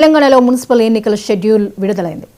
తెలంగాణలో మున్సిపల్ ఎన్నికల షెడ్యూల్ విడుదలైంది.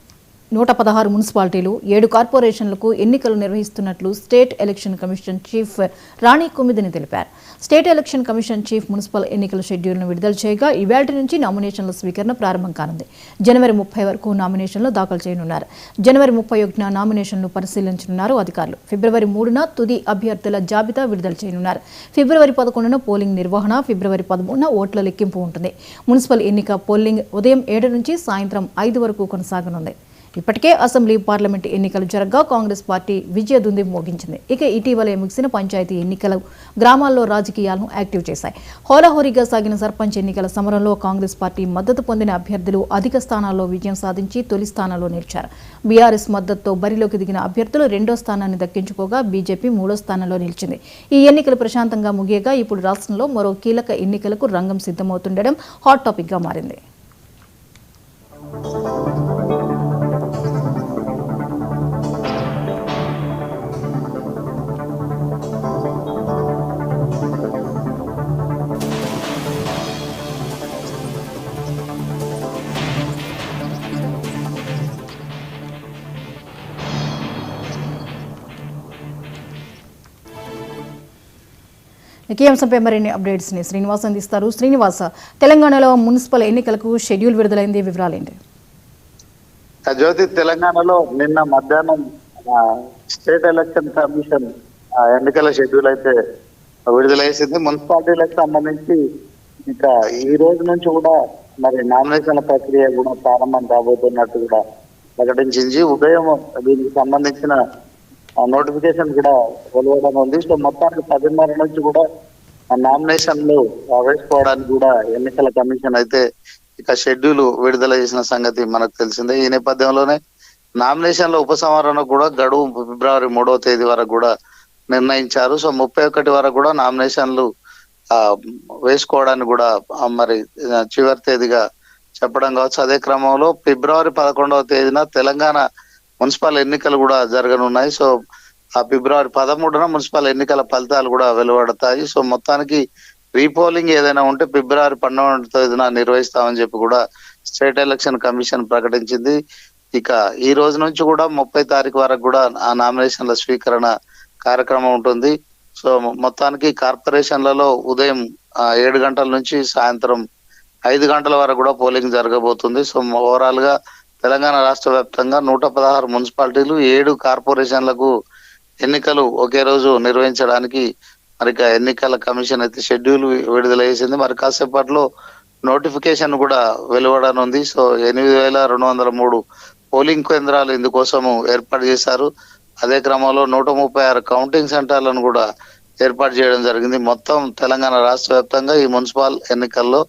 116 మున్సిపాలిటీలు 7 కార్పొరేషన్లకు ఎన్నికలు నిర్వహిస్తున్నట్లు స్టేట్ ఎలక్షన్ కమిషన్ చీఫ్ రాణి కుమిదిని తెలిపారు. State election commission chief municipal ఎన్నికల షెడ్యూల్ను విడుదల చేయగా ఇవాల్టి నుంచి నామినేషన్ల స్వీకరణ ప్రారంభం కానుంది. జనవరి 30 వరకు నామినేషన్లు దాఖలు చేయనున్నారు. జనవరి 31న నామినేషన్లు పరిశీలించనున్నారు అధికారులు. ఫిబ్రవరి 3న తుది అభ్యర్థుల జాబితా విడుదల చేయనున్నారు. ఫిబ్రవరి 11న పోలింగ్ నిర్వహణ, ఫిబ్రవరి 13న ఓట్ల లెక్కింపు ఉంటుంది. మున్సిపల్ ఎన్నిక పోలింగ్ ఉదయం 7 నుంచి సాయంత్రం 5 వరకు కొనసాగనుంది. ఇప్పటికే అసెంబ్లీ, పార్లమెంటు ఎన్నికలు జరగగా కాంగ్రెస్ పార్టీ విజయదుంది మోగించింది. ఇక ఇటీవలే ముగిసిన పంచాయతీ ఎన్నికలు గ్రామాల్లో రాజకీయాలను యాక్టివ్ చేశాయి. హోరాహోరీగా సాగిన సర్పంచ్ ఎన్నికల సమరంలో కాంగ్రెస్ పార్టీ మద్దతు పొందిన అభ్యర్థులు అధిక స్థానాల్లో విజయం సాధించి తొలి స్థానంలో నిలిచారు. బీఆర్ఎస్ మద్దతుతో బరిలోకి దిగిన అభ్యర్థులు 2వ స్థానాన్ని దక్కించుకోగా బీజేపీ 3వ స్థానంలో నిలిచింది. ఈ ఎన్నికలు ప్రశాంతంగా ముగియగా ఇప్పుడు రాష్ట్రంలో మరో కీలక ఎన్నికలకు రంగం సిద్ధమవుతుండడం హాట్ టాపిక్ గా మారింది. ఈ అంశంపై మరిన్ని అప్డేట్స్ ని శ్రీనివాస్ అందిస్తారు. శ్రీనివాస, తెలంగాణలో మున్సిపల్ ఎన్నికలకు షెడ్యూల్ విడుదలైంది, వివరాలేంటి? జ్యోతి, తెలంగాణలో నిన్న మధ్యాహ్నం స్టేట్ ఎలక్షన్ కమిషన్ ఎన్నికల షెడ్యూల్ అయితే విడుదలైసింది. మున్సిపాలిటీలకు సంబంధించి ఇంకా ఈ రోజు నుంచి కూడా మరి నామినేషన్ల ప్రక్రియ కూడా ప్రారంభం కాబోతున్నట్టు కూడా ప్రకటించింది. ఉదయం దీనికి సంబంధించిన నోటిఫికేషన్ కూడా వెలువడం ఉంది. సో మొత్తానికి 10:30 నుంచి కూడా నామినేషన్లు వేసుకోవడానికి కూడా ఎన్నికల కమిషన్ అయితే ఇక షెడ్యూల్ విడుదల చేసిన సంగతి మనకు తెలిసిందే. ఈ నేపథ్యంలోనే నామినేషన్ల ఉపసంహరణ కూడా గడువు ఫిబ్రవరి 3వ తేదీ వరకు కూడా నిర్ణయించారు. సో 31 వరకు కూడా నామినేషన్లు వేసుకోవడానికి కూడా మరి చివరి తేదీగా చెప్పడం కావచ్చు. అదే క్రమంలో ఫిబ్రవరి 11వ తేదీన తెలంగాణ మున్సిపల్ ఎన్నికలు కూడా జరగనున్నాయి. సో ఆ ఫిబ్రవరి 13న మున్సిపల్ ఎన్నికల ఫలితాలు కూడా వెలువడతాయి. సో మొత్తానికి రీపోలింగ్ ఏదైనా ఉంటే ఫిబ్రవరి 12వ తేదీన నిర్వహిస్తామని చెప్పి కూడా స్టేట్ ఎలక్షన్ కమిషన్ ప్రకటించింది. ఇక ఈ రోజు నుంచి కూడా 30 తారీఖు వరకు కూడా ఆ నామినేషన్ల స్వీకరణ కార్యక్రమం ఉంటుంది. సో మొత్తానికి కార్పొరేషన్లలో ఉదయం 7 గంటల నుంచి సాయంత్రం 5 గంటల వరకు కూడా పోలింగ్ జరగబోతుంది. సో ఓవరాల్ గా తెలంగాణ రాష్ట్ర వ్యాప్తంగా 116 మున్సిపాలిటీలు 7 కార్పొరేషన్లకు ఎన్నికలు ఒకే రోజు నిర్వహించడానికి మరి ఎన్నికల కమిషన్ అయితే షెడ్యూల్ విడుదల చేసింది. మరి కాసేపట్లో నోటిఫికేషన్ కూడా వెలువడనుంది. సో 8,203 పోలింగ్ కేంద్రాలు ఇందుకోసము ఏర్పాటు చేశారు. అదే క్రమంలో 136 కౌంటింగ్ సెంటర్లను కూడా ఏర్పాటు చేయడం జరిగింది. మొత్తం తెలంగాణ రాష్ట్ర వ్యాప్తంగా ఈ మున్సిపల్ ఎన్నికల్లో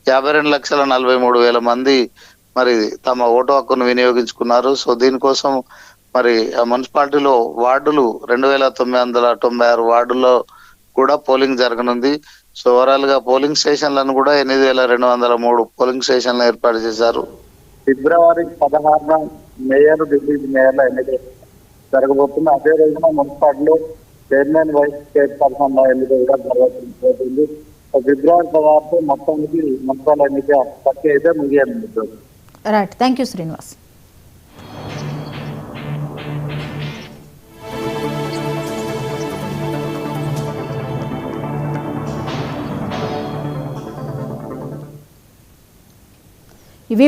52,43,000 మంది మరి తమ ఓటు హక్కును వినియోగించుకున్నారు. సో దీనికోసం మరి మున్సిపాలిటీలో వార్డులు 2,996 వార్డుల్లో కూడా పోలింగ్ జరగనుంది. సో ఓవరాల్ గా పోలింగ్ స్టేషన్లను కూడా 8,203 పోలింగ్ స్టేషన్లు ఏర్పాటు చేశారు. ఫిబ్రవరి 16న మేయర్, డిప్యూటీ మేయర్ల ఎన్నిక జరగబోతుంది. అదే రోజున మున్సిపాలిటీలో చైర్మన్, వైస్ చైర్పర్సన్ ఎన్నిక కూడా జరగబోతుంది. ఫిబ్రవరి 16 మొత్తానికి మున్సిపల్ ఎన్నిక ప్రక్రియ అయితే ముగియనుంది. Right, thank you Srinivas.